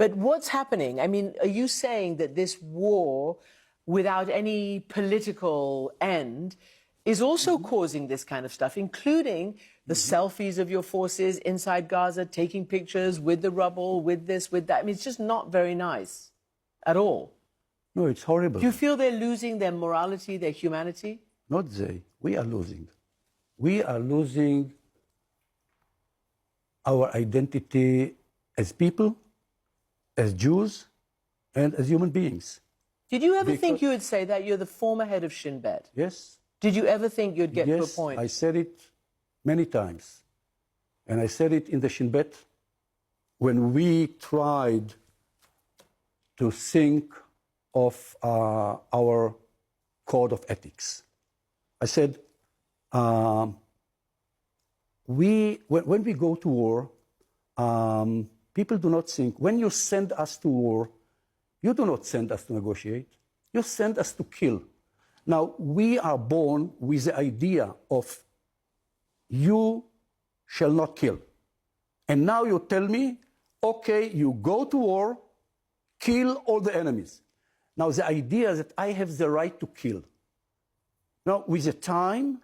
But what's happening? I mean, are you saying that this war, without any political end, is also causing this kind of stuff, including the selfies of your forces inside Gaza, taking pictures with the rubble, with this, with that? I mean, it's just not very nice at all. No, it's horrible. Do you feel they're losing their morality, their humanity? Not they. We are losing. We are losing our identity as people, as Jews, and as human beings. Did you ever think you would say that? You're the former head of Shin Bet. Yes. Did you ever think you'd get to a point? Yes, I said it many times. And I said it in the Shin Bet when we tried to think of our code of ethics. I said, when we go to war, people do not think, when you send us to war, you do not send us to negotiate. You send us to kill. Now, we are born with the idea of you shall not kill. And now you tell me, okay, you go to war, kill all the enemies. Now, the idea that I have the right to kill. Now, with the time,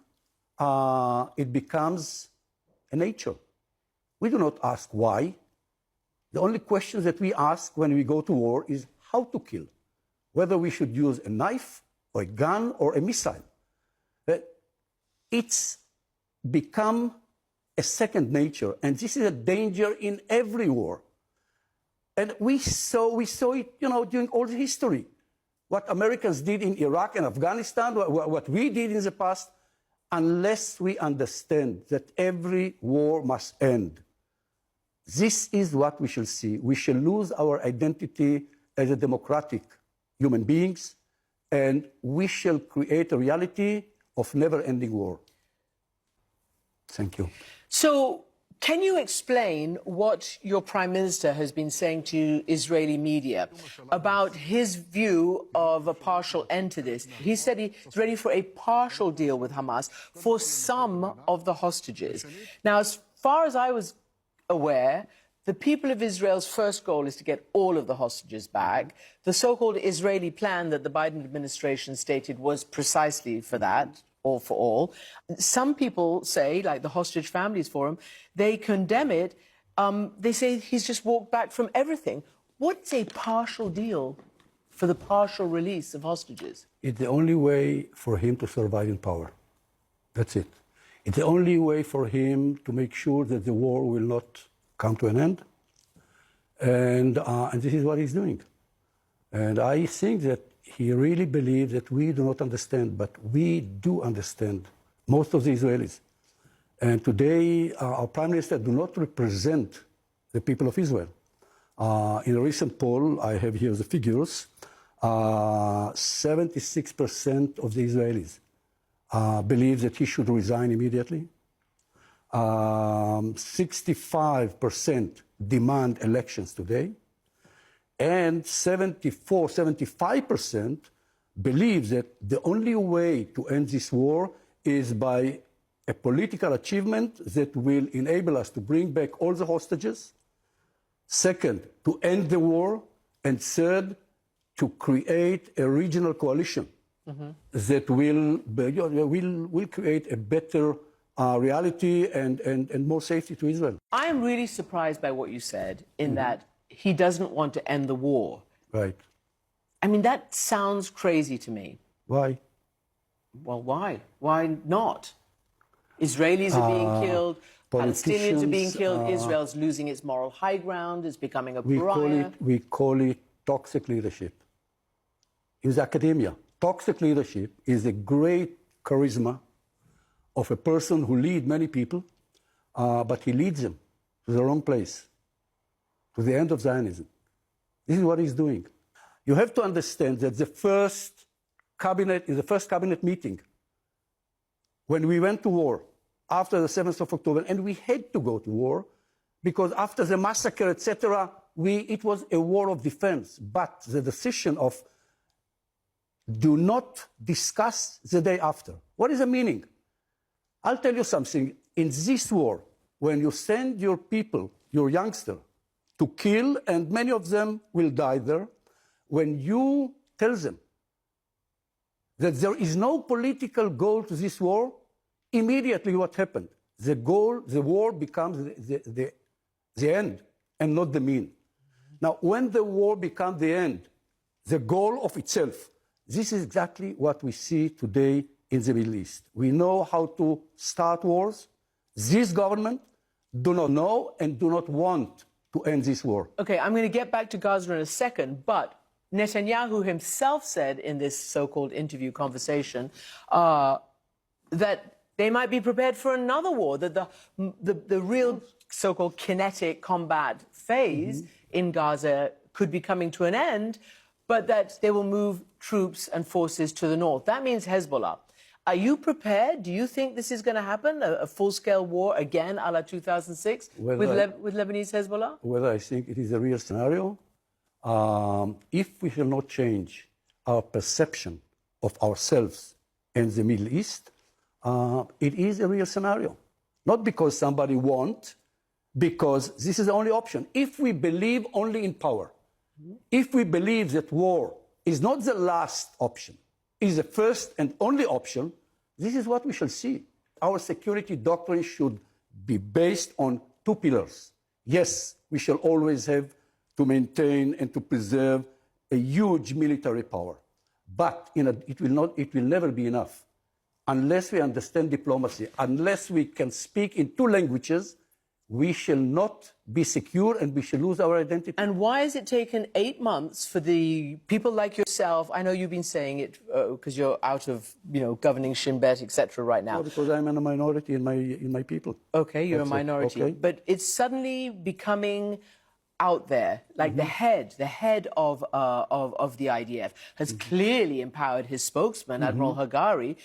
it becomes a nature. We do not ask why. The only question that we ask when we go to war is how to kill. Whether we should use a knife or a gun or a missile. It's become a second nature, and this is a danger in every war. And we saw it, during all the history. What Americans did in Iraq and Afghanistan, what we did in the past, unless we understand that every war must end. This is what we shall see. We shall lose our identity as a democratic human beings, and we shall create a reality of never-ending war. Thank you. So, can you explain what your Prime Minister has been saying to Israeli media about his view of a partial end to this? He said he's ready for a partial deal with Hamas for some of the hostages. Now, as far as I was aware, the people of Israel's first goal is to get all of the hostages back. The so-called Israeli plan that the Biden administration stated was precisely for that, all for all. Some people say, like the Hostage Families Forum, they condemn it. They say he's just walked back from everything. What's a partial deal for the partial release of hostages? It's the only way for him to survive in power. That's it. It's the only way for him to make sure that the war will not come to an end. And this is what he's doing. And I think that he really believes that we do not understand, but we do understand, most of the Israelis. And today, our Prime Minister do not represent the people of Israel. In a recent poll, I have here the figures, 76% of the Israelis believe that he should resign immediately. 65% demand elections today. And 75% believe that the only way to end this war is by a political achievement that will enable us to bring back all the hostages. Second, to end the war. And third, to create a regional coalition that will create a better reality and more safety to Israel. I am really surprised by what you said in that he doesn't want to end the war. Right. I mean, that sounds crazy to me. Why? Well, why? Why not? Israelis are being killed, Palestinians are being killed, Israel's losing its moral high ground, it's becoming a pariah. We call it toxic leadership. In the academia, toxic leadership is a great charisma of a person who leads many people, but he leads them to the wrong place, to the end of Zionism. This is what he's doing. You have to understand that in the first cabinet meeting, when we went to war after the 7th of October, and we had to go to war, because after the massacre, etc., it was a war of defense. But the decision of do not discuss the day after. What is the meaning? I'll tell you something. In this war, when you send your people, your youngster, to kill, and many of them will die there. When you tell them that there is no political goal to this war, immediately what happened? The war becomes the end and not the mean. Now, when the war becomes the end, the goal of itself, this is exactly what we see today in the Middle East. We know how to start wars. This government do not know and do not want to end this war. Okay, I'm going to get back to Gaza in a second, but Netanyahu himself said in this so-called interview conversation that they might be prepared for another war, that the real so-called kinetic combat phase in Gaza could be coming to an end, but that they will move troops and forces to the north. That means Hezbollah. Are you prepared? Do you think this is going to happen, a full-scale war again a la 2006 with Lebanese Hezbollah? Whether I think it is a real scenario, if we shall not change our perception of ourselves in the Middle East, it is a real scenario. Not because somebody wants, because this is the only option. If we believe only in power, if we believe that war is not the last option, is the first and only option, this is what we shall see. Our security doctrine should be based on two pillars. Yes, we shall always have to maintain and to preserve a huge military power. But it will never be enough unless we understand diplomacy, unless we can speak in two languages. We shall not be secure and we shall lose our identity. And why has it taken 8 months for the people like yourself? I know you've been saying it because you're out of, governing Shin Bet, etc. right now. Well, because I'm in a minority in my people. Okay, you're a minority. Okay. But it's suddenly becoming out there, like the head of the IDF has clearly empowered his spokesman, Admiral Hagari,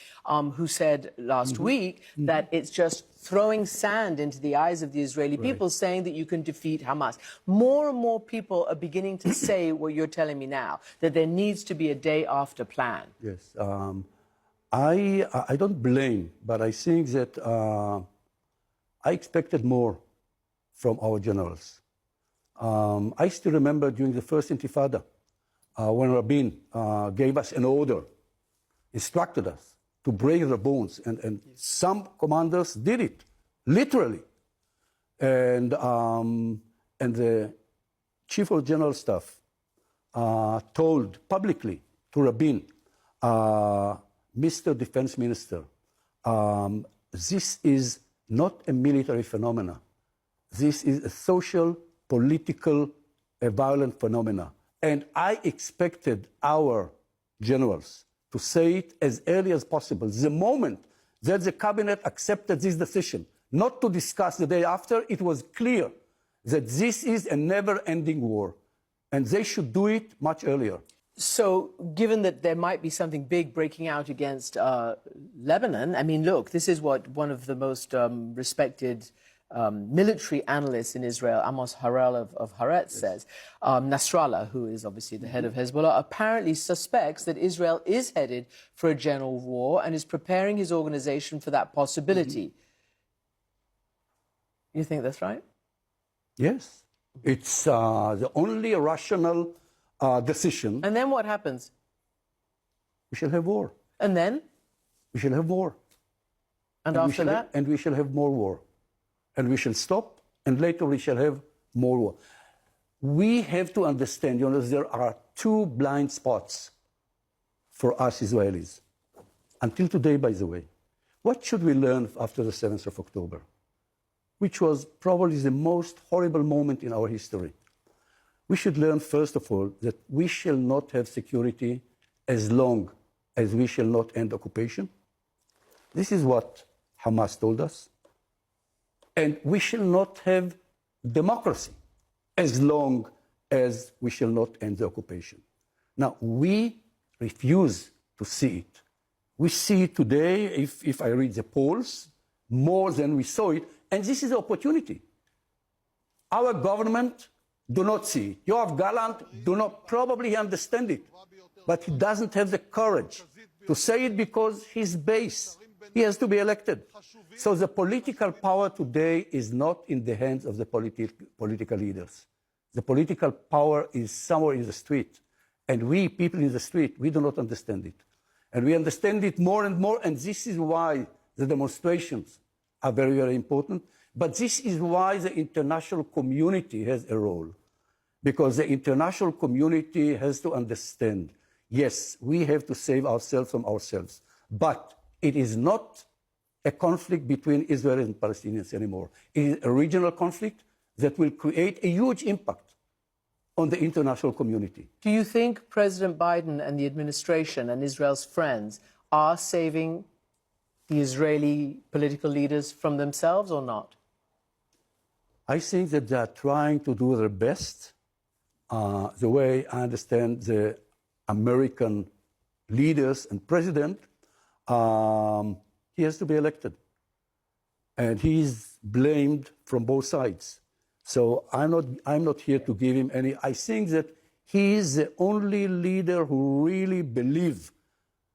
who said last week that it's just throwing sand into the eyes of the Israeli people, saying that you can defeat Hamas. More and more people are beginning to say what you're telling me now, that there needs to be a day after plan. Yes. I don't blame, but I think that I expected more from our generals. I still remember during the first Intifada, when Rabin gave us an order, instructed us to break the bones, and some commanders did it, literally. And the Chief of General Staff told publicly to Rabin, Mr. Defense Minister, this is not a military phenomena. This is a social, political, violent phenomena. And I expected our generals to say it as early as possible, the moment that the cabinet accepted this decision, not to discuss the day after. It was clear that this is a never-ending war, and they should do it much earlier. So, given that there might be something big breaking out against Lebanon, I mean, look, this is what one of the most respected military analysts in Israel, Amos Harel of Haaretz, says. Nasrallah, who is obviously the head of Hezbollah, apparently suspects that Israel is headed for a general war and is preparing his organization for that possibility. You think that's right? Yes. It's the only rational decision. And then what happens? We shall have war. And then? We shall have war. And after that? And we shall have more war. And we shall stop, and later we shall have more war. We have to understand, there are two blind spots for us Israelis. Until today, by the way. What should we learn after the 7th of October? Which was probably the most horrible moment in our history. We should learn, first of all, that we shall not have security as long as we shall not end occupation. This is what Hamas told us. And we shall not have democracy as long as we shall not end the occupation. Now, we refuse to see it. We see it today, if I read the polls, more than we saw it, and this is the opportunity. Our government do not see it. Yoav Gallant do not probably understand it, but he doesn't have the courage to say it because he's base. He has to be elected. So the political power today is not in the hands of the political leaders. The political power is somewhere in the street. And we, people in the street, we do not understand it. And we understand it more and more, and this is why the demonstrations are very, very important. But this is why the international community has a role. Because the international community has to understand, yes, we have to save ourselves from ourselves. But it is not a conflict between Israel and Palestinians anymore. It is a regional conflict that will create a huge impact on the international community. Do you think President Biden and the administration and Israel's friends are saving the Israeli political leaders from themselves or not? I think that they are trying to do their best. The way I understand the American leaders and president, he has to be elected. And he's blamed from both sides. So I'm not here to give him any. I think that he is the only leader who really believes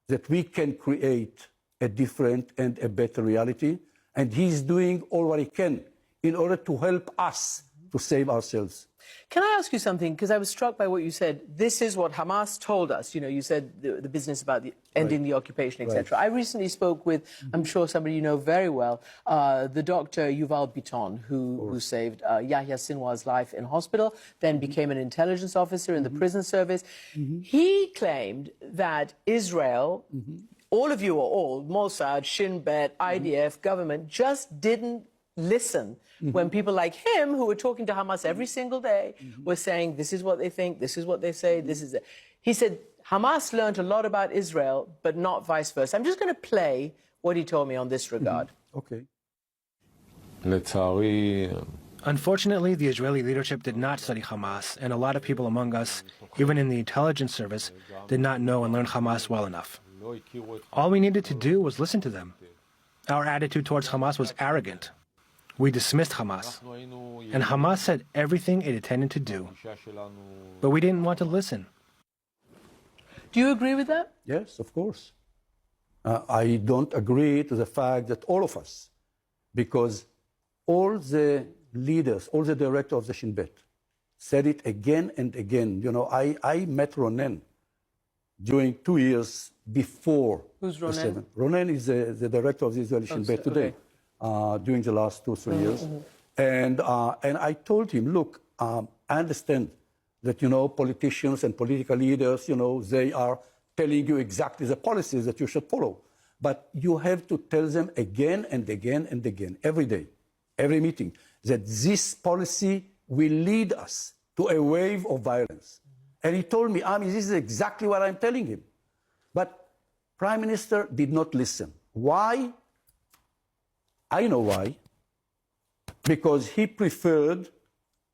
that we can create a different and a better reality. And he's doing all what he can in order to help us to save ourselves. Can I ask you something? Because I was struck by what you said. This is what Hamas told us. You know, you said the business about ending the occupation, etc. I recently spoke with, I'm sure somebody you know very well, the doctor Yuval Biton, who saved Yahya Sinwar's life in hospital, then became an intelligence officer in the prison service. He claimed that Israel, all of you or all, Mossad, Shin Bet, IDF, government, just didn't listen when people like him, who were talking to Hamas every single day, were saying, this is what they think, this is what they say, this is it. He said, Hamas learned a lot about Israel, but not vice versa. I'm just going to play what he told me on this regard. Okay. Unfortunately, the Israeli leadership did not study Hamas, and a lot of people among us, even in the intelligence service, did not know and learn Hamas well enough. All we needed to do was listen to them. Our attitude towards Hamas was arrogant. We dismissed Hamas, and Hamas said everything it intended to do, but we didn't want to listen. Do you agree with that? Yes, of course. I don't agree to the fact that all of us, because all the leaders, all the directors of the Shin Bet said it again and again. You know, I met Ronen during 2 years before. Who's Ronen? Ronen is the director of the Israeli Shin Bet today. During the last 2-3 years. And I told him, look, I understand that, you know, politicians and political leaders, you know, they are telling you exactly the policies that you should follow. But you have to tell them again and again and again, every day, every meeting, that this policy will lead us to a wave of violence. And he told me, Ami, this is exactly what I'm telling him. But Prime Minister did not listen. Why? I know why. Because he preferred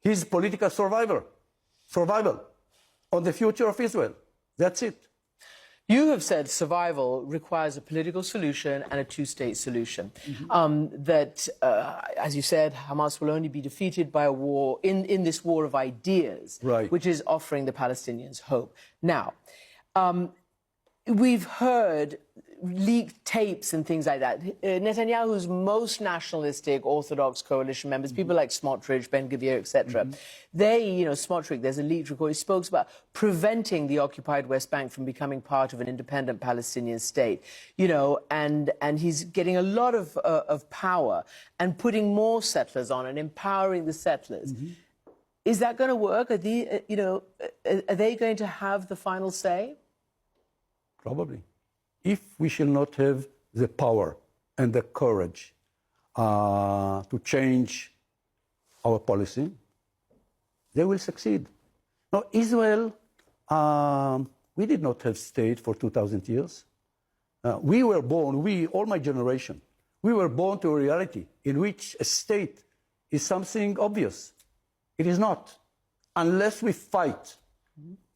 his political survival on the future of Israel. That's it. You have said survival requires a political solution and a two-state solution. That, as you said, Hamas will only be defeated by a war, in this war of ideas, which is offering the Palestinians hope. Now, we've heard leaked tapes and things like that. Netanyahu's most nationalistic Orthodox coalition members, people like Smotrich, Ben-Gvir, etc., they, you know, Smotrich, there's a leaked report, he spoke about preventing the occupied West Bank from becoming part of an independent Palestinian state, you know, and he's getting a lot of power and putting more settlers on and empowering the settlers. Is that going to work? Are they going to have the final say? Probably. If we shall not have the power and the courage to change our policy, they will succeed. Now, Israel, we did not have state for 2,000 years. We were born, all my generation, we were born to a reality in which a state is something obvious. It is not. Unless we fight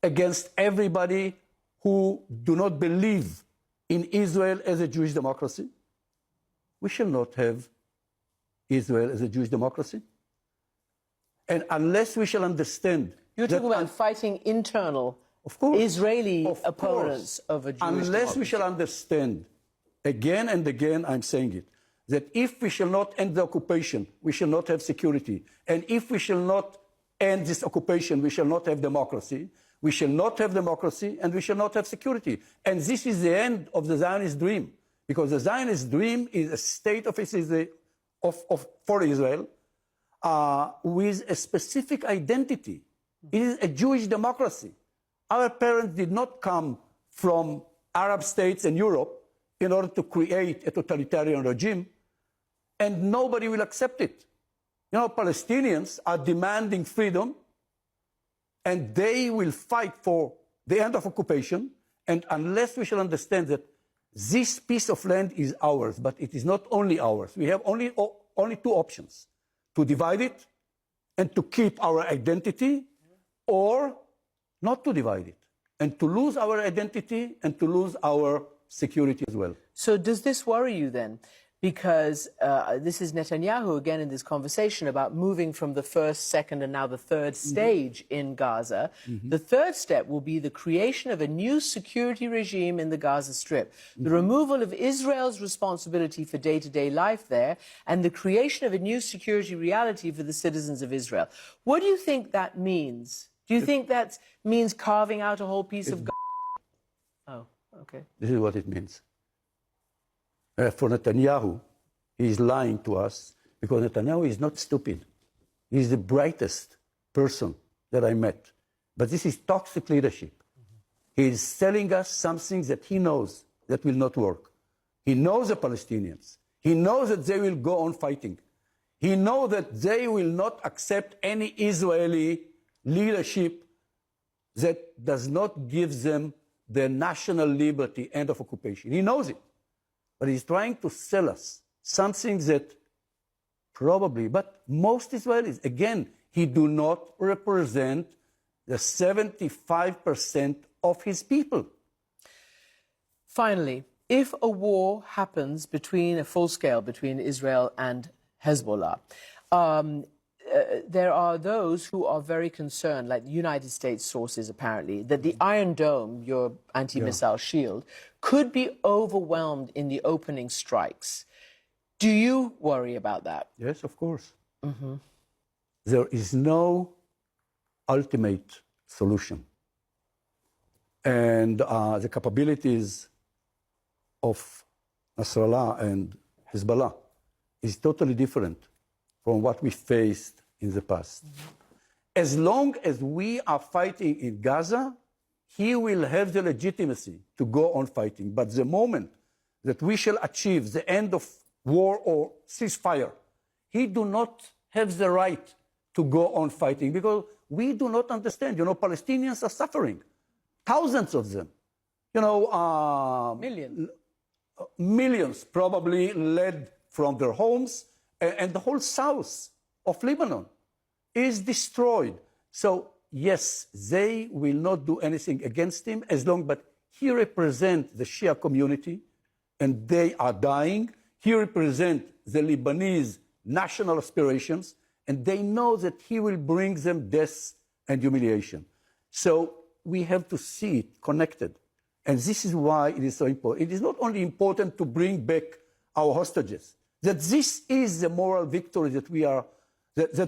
against everybody who do not believe in Israel as a Jewish democracy, we shall not have Israel as a Jewish democracy. And unless we shall understand... You're talking about fighting internal Israeli opponents of a Jewish democracy. Unless we shall understand, again and again I'm saying it, that if we shall not end the occupation, we shall not have security. And if we shall not end this occupation, we shall not have democracy. We shall not have democracy, and we shall not have security. And this is the end of the Zionist dream, because the Zionist dream is a state for Israel with a specific identity. It is a Jewish democracy. Our parents did not come from Arab states and Europe in order to create a totalitarian regime, and nobody will accept it. You know, Palestinians are demanding freedom, and they will fight for the end of occupation, and unless we shall understand that this piece of land is ours, but it is not only ours. We have only two options: to divide it and to keep our identity, or not to divide it and to lose our identity and to lose our security as well. So does this worry you then? Because this is Netanyahu again in this conversation about moving from the first, second, and now the third stage in Gaza. The third step will be the creation of a new security regime in the Gaza Strip, the removal of Israel's responsibility for day-to-day life there, and the creation of a new security reality for the citizens of Israel. What do you think that means? Do you think that means carving out a whole piece of Gaza? Oh, okay. This is what it means. For Netanyahu, he is lying to us, because Netanyahu is not stupid. He is the brightest person that I met. But this is toxic leadership. He is telling us something that he knows that will not work. He knows the Palestinians. He knows that they will go on fighting. He knows that they will not accept any Israeli leadership that does not give them the national liberty, end of occupation. He knows it. But he's trying to sell us something that probably, but most Israelis, again, he do not represent the 75% of his people. Finally, if a war happens between a full scale between Israel and Hezbollah, there are those who are very concerned, like United States sources apparently, that the Iron Dome, your anti-missile shield, could be overwhelmed in the opening strikes. Do you worry about that? Yes, of course. There is no ultimate solution. And the capabilities of Nasrallah and Hezbollah is totally different from what we faced in the past. As long as we are fighting in Gaza, he will have the legitimacy to go on fighting. But the moment that we shall achieve the end of war or ceasefire, he do not have the right to go on fighting, because we do not understand. You know, Palestinians are suffering, thousands of them. You know, millions probably led from their homes, and the whole south of Lebanon is destroyed. So yes, they will not do anything against him as long, but he represents the Shia community, and they are dying. He represents the Lebanese national aspirations, and they know that he will bring them death and humiliation. So we have to see it connected. And this is why it is so important. It is not only important to bring back our hostages, that this is the moral victory that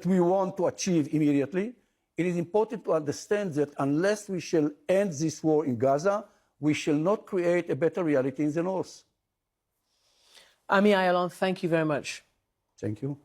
we want to achieve immediately. It is important to understand that unless we shall end this war in Gaza, we shall not create a better reality in the north. Ami Ayalon, thank you very much. Thank you.